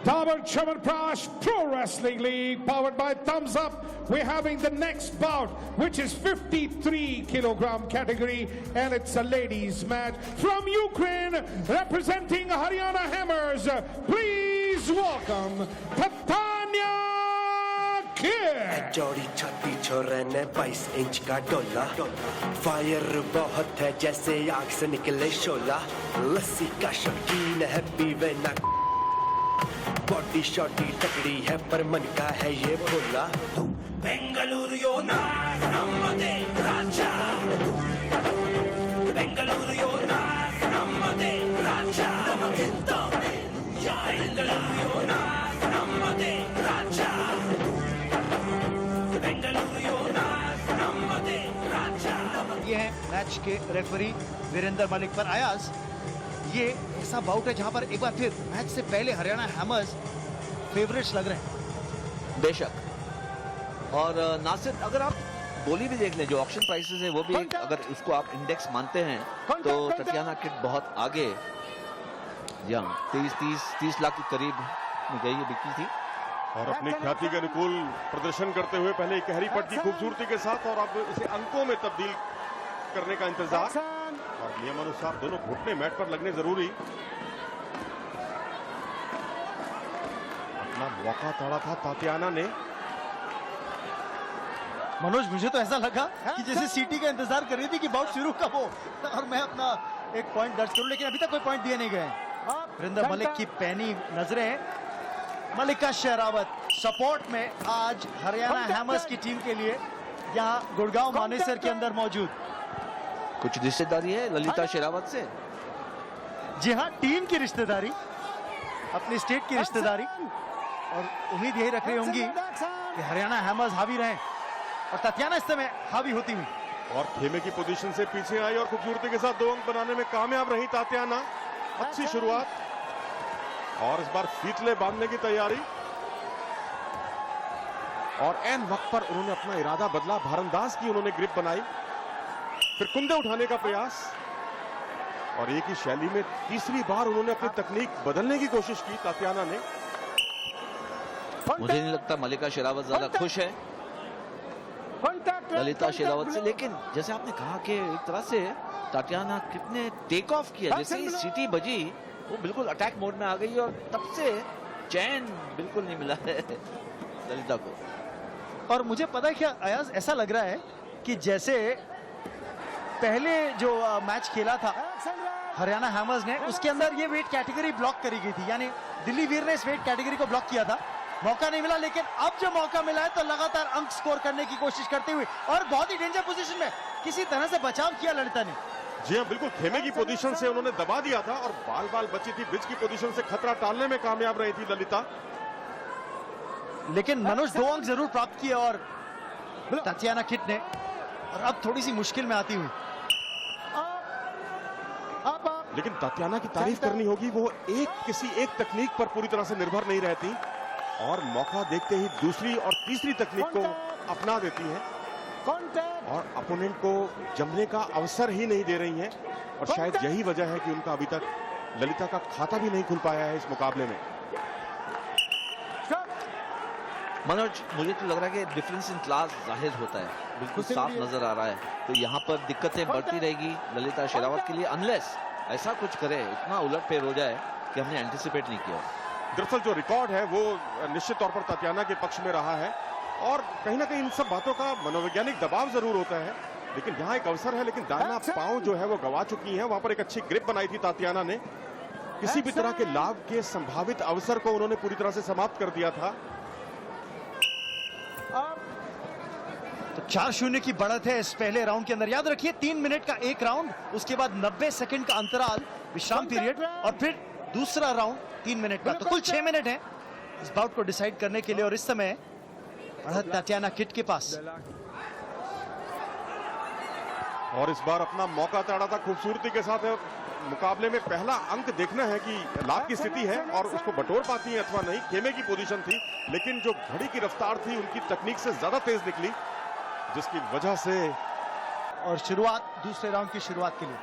Dabur Chyawanprash Pro Wrestling League, powered by Thumbs Up. We're having the next bout, which is 53 kilogram category, and it's a ladies match from Ukraine, representing Haryana Hammers. Please welcome Tatiana Kid. चौड़ी छाती छोरे ने 22 inch का डोला, fire बहुत है जैसे आग से निकले शोला, लस्सी का शौकीन है पीवे ना, बॉडी शॉटी तगड़ी है पर मन का है ये भोला। बेंगलुरु यो ना नम्मदे राजा, बेंगलुरु यो ना नम्मदे राजा, या बेंगलुरु यो ना नम्मदे राजा, बेंगलुरु यो ना नम्मदे राजा। ये है मैच के रेफरी वीरेंद्र मलिक पर। अयाज, ये ऐसा बाउट है जहां पर एक बार फिर मैच से पहले हरियाणा हैमर्स फेवरेट्स लग रहे हैं। बेशक, और नासिर अगर आप बोली भी देख लें, जो ऑक्शन प्राइसेस है वो भी अगर उसको आप इंडेक्स मानते हैं तो टटियाना किड बहुत आगे, या 30 लाख के करीब में गई बिकी थी। और अपनी ख्याति के अनुकूल प्रदर्शन करते हुए पहले एक गहरी पट की खूबसूरती के साथ, और अब इसे अंकों में तब्दील करने का इंतजार, और नियमानुसार दोनों घुटने मैट पर लगने जरूरी। अपना मौका तोड़ा था तातियाना ने। मनोज, मुझे तो ऐसा लगा कि जैसे सीटी का इंतजार कर रही थी कि बाउट शुरू कब हो और मैं अपना एक पॉइंट दर्ज करूं, लेकिन अभी तक कोई पॉइंट दिए नहीं गए। वीरेंद्र मलिक की पैनी नजरें, मलिका शेरावत सपोर्ट में आज हरियाणा हैमर्स की टीम के लिए यहाँ गुड़गांव मानेसर के अंदर मौजूद। कुछ रिश्तेदारी है ललिता शेरावत से? जी हाँ, टीम की रिश्तेदारी, अपनी स्टेट की रिश्तेदारी, और उम्मीद यही रख रही होंगी कि हरियाणा हैमर्स हावी रहें, और तटियाना इस समय हावी होती हुई। और खेमे की पोजीशन से पीछे आई और खूबसूरती के साथ 2 अंक बनाने में कामयाब रही तातियाना। अच्छी शुरुआत, और इस बार फीतले बांधने की तैयारी, और एन वक्त पर उन्होंने अपना इरादा बदला, भारंदाज की उन्होंने ग्रिप बनाई, फिर कुंदे उठाने का प्रयास, और एक ही शैली में तीसरी बार उन्होंने अपनी तकनीक बदलने की कोशिश की तातियाना ने। मुझे नहीं लगता मलिका शेरावत ज्यादा खुश है ललिता शेरावत से, लेकिन जैसे आपने कहा कि एक तरह से तातियाना कितने टेक ऑफ किया, जैसे ही सीटी बजी वो बिल्कुल अटैक मोड में आ गई, और तब से चैन बिल्कुल नहीं मिला है ललिता को। और मुझे पता है क्या अयाज, ऐसा लग रहा है कि जैसे पहले जो मैच खेला था हरियाणा हैमर्स ने, उसके अंदर ये वेट कैटेगरी ब्लॉक करी गई थी, यानी दिल्ली वीर ने इस वेट कैटेगरी को ब्लॉक किया था, मौका नहीं मिला, लेकिन अब जो मौका मिला है तो लगातार अंक स्कोर करने की कोशिश करते हुए, और बहुत ही डेंजर पोजीशन में किसी तरह से बचाव किया ललिता ने। जी हाँ, बिल्कुल खेमे की पोजीशन से उन्होंने दबा दिया था, और बाल बची थी, ब्रिज की पोजीशन से खतरा टालने में कामयाब रही थी ललिता। लेकिन मनोज 2 अंक जरूर प्राप्त किए, और तटियाना किड ने, और अब थोड़ी सी मुश्किल में आती हुई। लेकिन तातियाना की तारीफ करनी होगी, वो किसी एक तकनीक पर पूरी तरह से निर्भर नहीं रहती, और मौका देखते ही दूसरी और तीसरी तकनीक को अपना देती हैं, और अपोनेंट को जमने का अवसर ही नहीं दे रही हैं, और शायद यही वजह है कि उनका अभी तक ललिता का खाता भी नहीं खुल पाया है इस मुकाबले में। मनोज, मुझे तो लग रहा है कि डिफरेंस इन क्लास जाहिर होता है, बिल्कुल साफ नजर आ रहा है, तो यहाँ पर दिक्कतें बढ़ती रहेगी ललिता शेरावत के लिए, अनलेस ऐसा कुछ करे, इतना उलटफेर हो जाए कि हमने एंटिसिपेट नहीं किया। दरअसल जो रिकॉर्ड है वो निश्चित तौर पर तातियाना के पक्ष में रहा है, और कहीं ना कहीं इन सब बातों का मनोवैज्ञानिक दबाव जरूर होता है, लेकिन यहाँ एक अवसर है, लेकिन दाहिना पांव जो है वो गवा चुकी है। वहां पर एक अच्छी ग्रिप बनाई थी तातियाना ने, किसी भी तरह के लाभ के संभावित अवसर को उन्होंने पूरी तरह से समाप्त कर दिया था। तो 4-0 की बढ़त है इस पहले राउंड के अंदर। याद रखिए 3 मिनट का एक राउंड, उसके बाद 90 सेकंड का अंतराल, विश्राम पीरियड, और फिर दूसरा राउंड 3 मिनट का, तो कुल 6 मिनट है इस बाउट को डिसाइड करने के लिए, और इस समय बढ़त तटियाना किड के पास। और इस बार अपना मौका तोड़ा था खूबसूरती के साथ। मुकाबले में पहला अंक देखना है कि लाभ की स्थिति है और उसको बटोर पाती है अथवा नहीं। खेमे की पोजीशन थी, लेकिन जो घड़ी की रफ्तार थी उनकी तकनीक से ज्यादा तेज निकली, जिसकी वजह से। और शुरुआत दूसरे राउंड की शुरुआत के लिए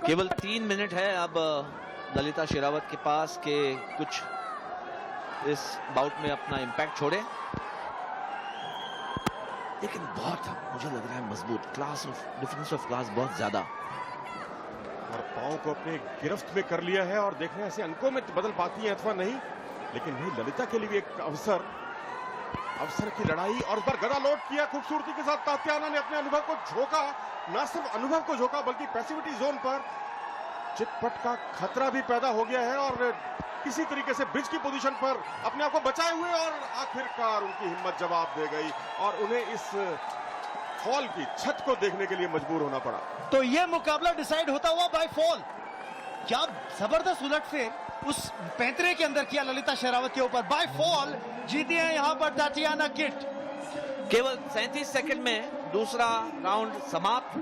केवल 3 मिनट है अब ललिता शेरावत के पास के कुछ इस बाउट में अपना इंपैक्ट छोड़े, लेकिन बहुत मुझे लग रहा है मजबूत, class of difference of class बहुत ज्यादा, और पांव को अपने गिरफ्त में कर लिया है और देखने ऐसे अंकों में बदल पाती है अथवा नहीं, लेकिन भाई ललिता के लिए भी एक अवसर की लड़ाई, और इस बार गदा लोड किया खूबसूरती के साथ तात्याना ने, अपने अनुभव को झोंका, न सिर्फ अनुभव को झोंका बल्कि पैसिविटी जोन पर चितपट का खतरा भी पैदा हो गया है, और किसी तरीके से ब्रिज की पोजीशन पर अपने आप को बचाए हुए, और आखिरकार उनकी हिम्मत जवाब दे गई और उन्हें इस फॉल की छत को देखने के लिए मजबूर होना पड़ा। तो ये मुकाबला डिसाइड होता हुआ बाय फॉल। क्या जबरदस्त उलटफेर उस पैंतरे के अंदर किया ललिता शेरावत के ऊपर, बाय फॉल जीती है यहां पर ताटियाना किट। केवल 37 सेकंड में दूसरा राउंड समाप्त।